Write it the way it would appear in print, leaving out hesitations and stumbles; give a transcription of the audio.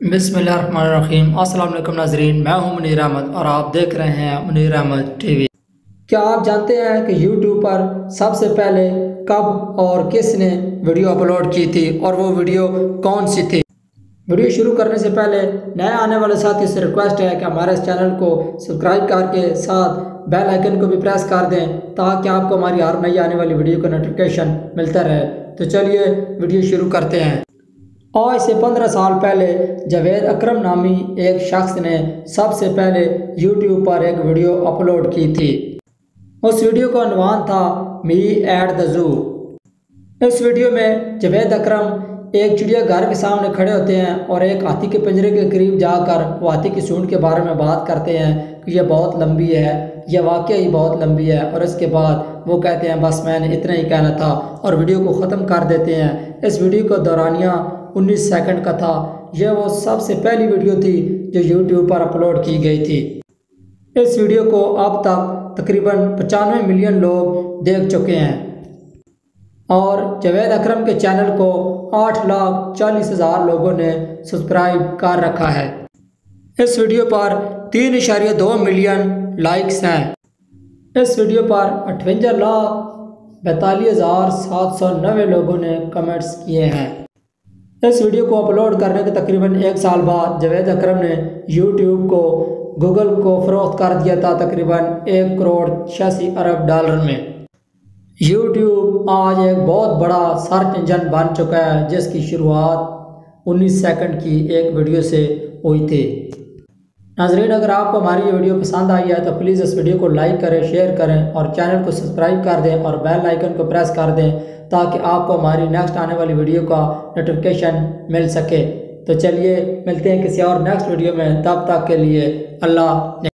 बिस्मिल्लाहिर्रहमानिर्रहीम। अस्सलाम वालेकुम नाज़रीन, मैं हूं मुनीर अहमद और आप देख रहे हैं मुनीर अहमद टीवी। क्या आप जानते हैं कि YouTube पर सबसे पहले कब और किसने वीडियो अपलोड की थी और वो वीडियो कौन सी थी? वीडियो शुरू करने से पहले नए आने वाले साथी से रिक्वेस्ट है कि हमारे इस चैनल को सब्सक्राइब करके साथ बेल आइकन को भी प्रेस कर दें ताकि आपको हमारी हर नई आने वाली वीडियो का नोटिफिकेशन मिलता रहे। तो चलिए वीडियो शुरू करते हैं। आज से 15 साल पहले जावेद अकरम नामी एक शख्स ने सबसे पहले YouTube पर एक वीडियो अपलोड की थी। उस वीडियो का उन्वान था मी एट द ज़ू। इस वीडियो में जावेद अकरम एक चिड़ियाघर के सामने खड़े होते हैं और एक हाथी के पिंजरे के करीब जाकर वो हाथी की सूंड के बारे में बात करते हैं कि यह बहुत लंबी है, यह वाकई ही बहुत लंबी है, और इसके बाद वो कहते हैं बस मैंने इतना ही कहना था और वीडियो को ख़त्म कर देते हैं। इस वीडियो का दौरानिया 19 सेकंड का था। यह वो सबसे पहली वीडियो थी जो YouTube पर अपलोड की गई थी। इस वीडियो को अब तक तकरीबन 95 मिलियन लोग देख चुके हैं और जावेद अकरम के चैनल को 8,40,000 लोगों ने सब्सक्राइब कर रखा है। इस वीडियो पर 3.2 मिलियन लाइक्स हैं। इस वीडियो पर 58,42,790 लोगों ने कमेंट्स किए हैं। इस वीडियो को अपलोड करने के तकरीबन 1 साल बाद जावेद अकरम ने YouTube को गूगल को फ़रोख्त कर दिया था तकरीबन $1,86 में। YouTube आज एक बहुत बड़ा सर्च इंजन बन चुका है जिसकी शुरुआत 19 सेकंड की एक वीडियो से हुई थी। नाज़रीन, अगर आपको हमारी ये वीडियो पसंद आई है तो प्लीज़ इस वीडियो को लाइक करें, शेयर करें और चैनल को सब्सक्राइब कर दें और बेल आइकन को प्रेस कर दें ताकि आपको हमारी नेक्स्ट आने वाली वीडियो का नोटिफिकेशन मिल सके। तो चलिए मिलते हैं किसी और नेक्स्ट वीडियो में, तब तक के लिए अल्लाह।